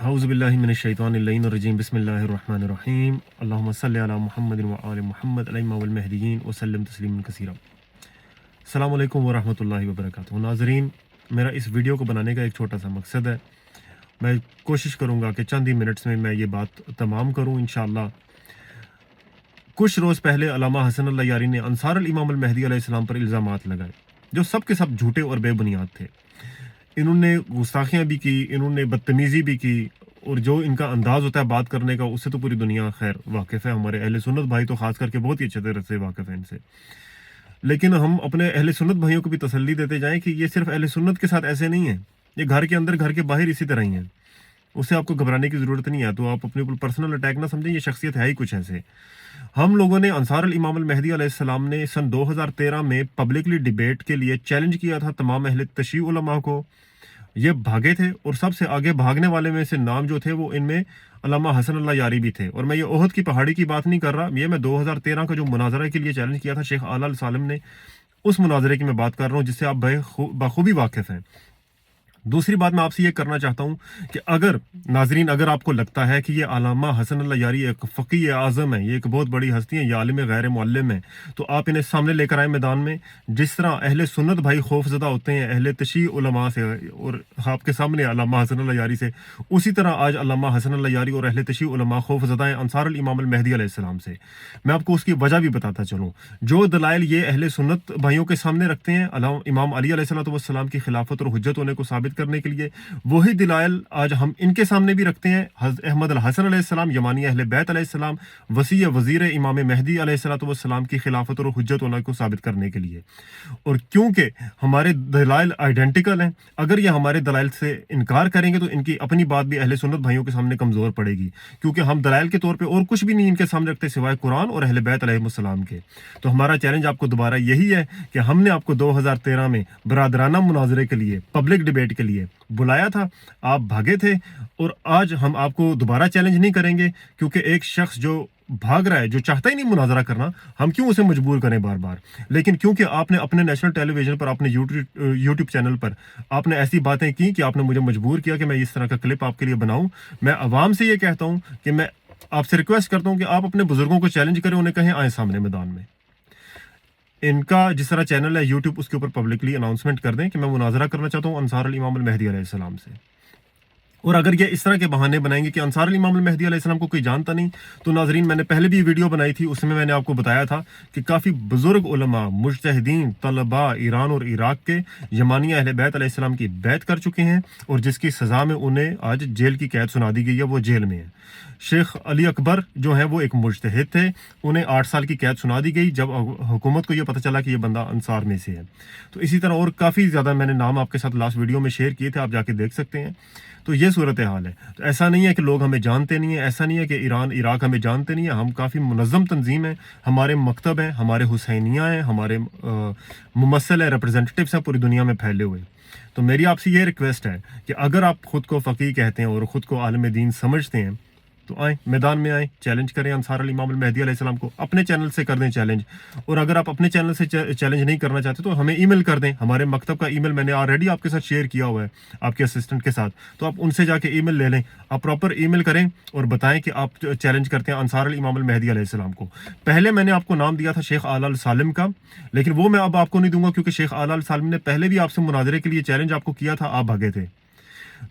अऊज़ु बिल्लाहि मिनश्शैतानिर्रजीम बिस्मिल्लाहिर्रहमानिर्रहीम अल्लाहुम्मा सल्लि अला मुहम्मदिन व आलि मुहम्मद अलैहिम्मा वल महदियीन व सल्लम तस्लीमन कसीरा। अस्सलामु अलैकुम व रहमतुल्लाहि व बरकातुहू। नाज़रीन, मेरा इस वीडियो को बनाने का एक छोटा सा मकसद है। मैं कोशिश करूँगा कि चंद ही मिनट्स में मैं ये बात तमाम करूँ इंशाअल्लाह। कुछ रोज़ पहले अल्लामा हसन अल्लाह यारी ने अंसार अल इमाम अल महदी अलैहिस्सलाम पर इल्ज़ामात लगाए जो सब के सब झूठे और बेबुनियाद थे। इन्होंने गुस्ताखियाँ भी की, इन्होंने बदतमीज़ी भी की, और जो इनका अंदाज़ होता है बात करने का उससे तो पूरी दुनिया खैर वाकिफ़ है। हमारे अहले सुन्नत भाई तो ख़ास करके बहुत ही अच्छे तरह से वाकिफ़ है इनसे। लेकिन हम अपने अहले सुन्नत भाइयों को भी तसल्ली देते जाएं कि ये सिर्फ अहले सुन्नत के साथ ऐसे नहीं है, ये घर के अंदर घर के बाहर इसी तरह ही है। उससे आपको घबराने की ज़रूरत नहीं है। तो आप अपने ऊपर पर्सनल अटैक ना समझें, ये शख्सियत है ही कुछ ऐसे। हम लोगों ने अंसार अल इमाम अल महदी अलैहिस्सलाम ने सन 2013 में पब्लिकली डिबेट के लिए चैलेंज किया था तमाम अहले तशय्युअ उलमा को। ये भागे थे और सबसे आगे भागने वाले में से नाम जो थे वो इनमें अल्लामा हसन अल्लाह यारी भी थे। और मैं ये ओहद की पहाड़ी की बात नहीं कर रहा, ये मैं 2013 का जो मुनाजरा के लिए चैलेंज किया था शेख आला अल सालिम ने, उस मुनाजरे की मैं बात कर रहा हूँ जिससे आप बखूबी वाकिफ़ हैं। दूसरी बात मैं आपसे ये करना चाहता हूँ कि अगर नाजरीन अगर आपको लगता है कि ये अल्लामा हसन अल्लाह यारी एक फ़क़ीह आज़म है, ये एक बहुत बड़ी हस्ती है, ये आलिम गैर मुअल्लिम है, तो आप इन्हें सामने लेकर आए मैदान में। जिस तरह अहले सुन्नत भाई खौफज़दा होते हैं अहले तशय्युअ उलमा से और आपके सामने अल्लामा हसन अल्लाह यारी से, उसी तरह आज अल्लामा हसन अल्लाह यारी और अहले तशय्युअ उलमा खौफज़दा हैं अंसार अल इमाम अल महदी अलैहिस्सलाम से। मैं आपको उसकी वजह भी बताता चलूँ। जो दलाइल ये अहले सुन्नत भाइयों के सामने रखते हैं इमाम अली अलैहिस्सलाम की खिलाफत और हुज्जत होने को साबित करने के लिए, वही दलाइल आज हम इनके सामने भी रखते हैं। अहमद अल हसन अलैहिस्सलाम यमानी अहले बैत अलैहिस्सलाम वसी वज़ीर इमाम महदी अलैहिस्सलाम की खिलाफत और हुज्जत होने को साबित करने के लिए। और क्योंकि हमारे दलाइल आइडेंटिकल हैं, अगर ये हमारे दलाइल से इनकार करेंगे तो इनकी अपनी बात भी अहले सुन्नत भाइयों के सामने कमज़ोर पड़ेगी, क्योंकि हम दलाइल के तौर पे और कुछ भी नहीं इनके सामने रखते सिवाय कुरान और अहले बैत अलैहिस्सलाम के। तो हमारा चैलेंज आपको दोबारा यही है कि हमने आपको 2013 में बरादराना मुनाजरे के लिए पब्लिक डिबेट के लिए बुलाया था, आप भागे थे, और आज हम आपको दोबारा चैलेंज नहीं करेंगे, क्योंकि एक शख्स जो भाग रहा है, जो चाहता ही नहीं मुनाजरा करना, हम क्यों उसे मजबूर करें बार बार। लेकिन क्योंकि आपने अपने नेशनल टेलीविजन पर, अपने यूट्यूब चैनल पर आपने ऐसी बातें की कि आपने मुझे मजबूर किया कि मैं इस तरह का क्लिप आपके लिए बनाऊं। मैं आवाम से ये कहता हूं कि मैं आपसे रिक्वेस्ट करता हूं कि आप अपने बुजुर्गों को चैलेंज करें, उन्हें कहें आए सामने मैदान में। इनका जिस तरह चैनल है यूट्यूब, उसके ऊपर पब्लिकली अनाउंसमेंट कर दें कि मैं मुनाजरा करना चाहता हूँ अंसार अल इमाम अल महदी अलैहिस्सलाम से। और अगर ये इस तरह के बहाने बनाएंगे कि अंसार अल इमाम अल महदी अलैहिस्सलाम को कोई जानता नहीं, तो नाजरीन मैंने पहले भी वीडियो बनाई थी, उसमें मैंने आपको बताया था कि काफ़ी बुजुर्ग उलमा, मुज्तहिदीन, तलबा ईरान और इराक के यमानिया अहले बैत अलैहिस्सलाम की बैत कर चुके हैं, और जिसकी सज़ा में उन्हें आज जेल की कैद सुना दी गई है, वो जेल में है। शेख अली अकबर जो है वो एक मुज्तहिद थे, उन्हें 8 साल की कैद सुना दी गई जब हुकूमत को ये पता चला कि ये बंदा अंसार में से है। तो इसी तरह और काफ़ी ज़्यादा मैंने नाम आपके साथ लास्ट वीडियो में शेयर किए थे, आप जाके देख सकते हैं। तो ये सूरत हाल है। तो ऐसा नहीं है कि लोग हमें जानते नहीं है, ऐसा नहीं है कि ईरान इराक हमें जानते नहीं है। हम काफ़ी मुनज़्ज़म तंजीम है, हमारे मकतब हैं, हमारे हुसैनिया हैं, हमारे मुमस्सिल है, रिप्रेजेंटेटिव्स हैं पूरी दुनिया में फैले हुए। तो मेरी आपसे ये रिक्वेस्ट है कि अगर आप ख़ुद को फ़क़ीह कहते हैं और ख़ुद को आलिम दीन समझते हैं, तो आए मैदान में आए, चैलेंज करें अंसार अल इमाम अल महदी अलैहिस्सलाम को, अपने चैनल से कर दें चैलेंज। और अगर आप अपने चैनल से चैलेंज नहीं करना चाहते तो हमें ईमेल कर दें। हमारे मकतब का ईमेल मैंने ऑलरेडी आपके साथ शेयर किया हुआ है आपके असिस्टेंट के साथ, तो आप उनसे जाके ईमेल ले लें। आप प्रॉपर ईमेल करें और बताएं कि आप चैलेंज करते हैं अंसार अल इमाम अल महदी अलैहिस्सलाम को। पहले मैंने आपको नाम दिया था शेख आला अल सालिम का, लेकिन वो मैं अब आपको नहीं दूंगा, क्योंकि शेख आला अल सालिम ने पहले भी आपसे मुनाजरे के लिए चैलेंज आपको किया था, आप भागे थे।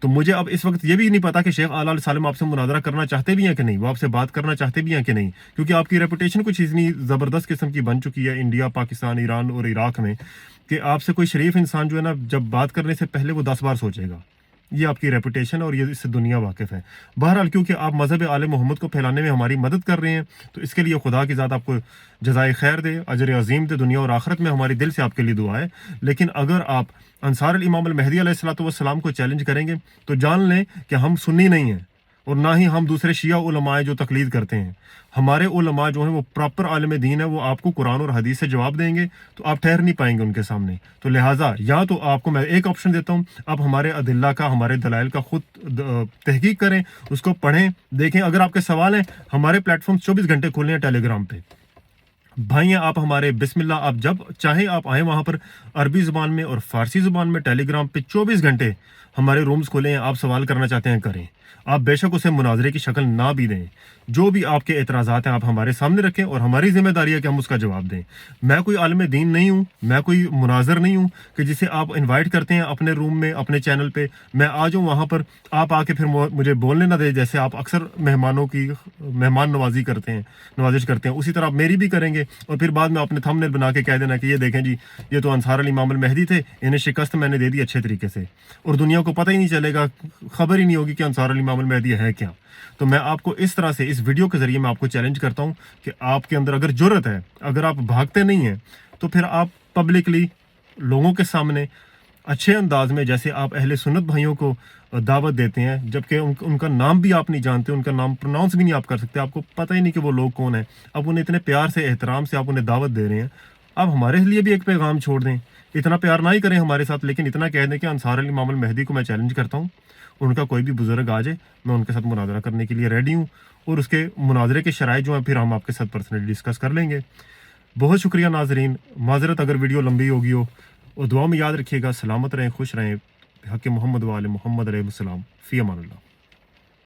तो मुझे अब इस वक्त ये भी नहीं पता कि शेख आला अल सालिम आपसे मुनाजरा करना चाहते भी हैं कि नहीं, वो आपसे बात करना चाहते भी हैं कि नहीं, क्योंकि आपकी रेपुटेशन कुछ इतनी ज़बरदस्त किस्म की बन चुकी है इंडिया, पाकिस्तान, ईरान और इराक में, कि आपसे कोई शरीफ इंसान जो है ना, जब बात करने से पहले वो 10 बार सोचेगा। ये आपकी रेपुटेशन है और ये इससे दुनिया वाकिफ़ है। बहरहाल क्योंकि आप मज़हब आले मोहम्मद को फैलाने में हमारी मदद कर रहे हैं, तो इसके लिए खुदा की ज़ात आपको जज़ाए खैर दे, अजर अज़ीम दे, दुनिया और आखिरत में हमारी दिल से आपके लिए दुआ है। लेकिन अगर आप अंसार अल इमाम अल महदी अलैहिस्सलाम को चैलेंज करेंगे तो जान लें कि हम सुन्नी नहीं हैं, और ना ही हम दूसरे शिया उलमा जो तकलीद करते हैं। हमारे उलमा जो हैं वो प्रॉपर आलिम दीन है, वो आपको कुरान और हदीस से जवाब देंगे, तो आप ठहर नहीं पाएंगे उनके सामने। तो लिहाजा या तो आपको मैं एक ऑप्शन देता हूँ, आप हमारे अदिल्ला का, हमारे दलाइल का खुद तहकीक करें, उसको पढ़ें, देखें। अगर आपके सवाल हैं, हमारे प्लेटफॉर्म 24 घंटे खुले हैं टेलीग्राम पे। भाई हैं आप हमारे, बिस्मिल्लाह, आप जब चाहें आप आएँ वहाँ पर, अरबी ज़ुबान में और फ़ारसी ज़ुबान में टेलीग्राम पे 24 घंटे ہمارے رومز کھولے ہیں, آپ سوال کرنا چاہتے ہیں کریں, آپ بے شک اسے مناظرے کی شکل نہ بھی دیں, جو بھی آپ کے اعتراضات ہیں آپ ہمارے سامنے رکھیں, اور ہماری ذمہ داری ہے کہ ہم اس کا جواب دیں. میں کوئی عالم دین نہیں ہوں, میں کوئی مناظر نہیں ہوں کہ جسے آپ انوائٹ کرتے ہیں اپنے روم میں, اپنے چینل پہ, میں آ جاؤں وہاں پر, آپ آ کے پھر مجھے بولنے نہ دیں, جیسے آپ اکثر مہمانوں کی مہمان نوازی کرتے ہیں, نوازش کرتے ہیں, اسی طرح آپ میری بھی کریں گے, اور پھر بعد میں اپنے تھمبنیل بنا کے کہہ دینا کہ یہ دیکھیں جی یہ تو انصار علی امام المہدی تھے, انہیں شکست میں نے دے دی اچھے طریقے سے, اور دنیا کو پتہ ہی نہیں چلے گا, خبر ہی نہیں ہوگی کہ انصار علی امام المہدی ہے کیا. تو میں آپ کو اس طرح سے اس ویڈیو کے ذریعے میں آپ کو چیلنج کرتا ہوں کہ آپ کے اندر اگر جرت ہے, اگر آپ بھاگتے نہیں ہیں, تو پھر آپ پبلکلی لوگوں کے سامنے اچھے انداز میں, جیسے آپ اہل سنت بھائیوں کو دعوت دیتے ہیں, جبکہ ان کا نام بھی آپ نہیں جانتے, ان کا نام پروناؤنس بھی نہیں آپ کر سکتے, آپ کو پتہ ہی نہیں کہ وہ لوگ کون ہیں, اب انہیں اتنے پیار سے احترام سے آپ انہیں دعوت دے رہے ہیں. آپ ہمارے لیے بھی ایک پیغام چھوڑ دیں, اتنا پیار نہ ہی کریں ہمارے ساتھ, لیکن اتنا کہہ دیں کہ انصار علی امام المہدی کو میں چیلنج کرتا ہوں, ان کا کوئی بھی بزرگ آ جائے, میں ان کے ساتھ مناظرہ کرنے کے لیے ریڈی ہوں, اور اس کے مناظرے کے شرائط جو ہیں پھر ہم آپ کے ساتھ پرسنلی ڈسکس کر لیں گے. بہت شکریہ ناظرین, معذرت اگر ویڈیو لمبی ہوگی ہو, اور دعا میں یاد رکھیے گا, سلامت رہیں, خوش رہیں, حق محمد و آل محمد علیہ السلام, فی امان اللہ.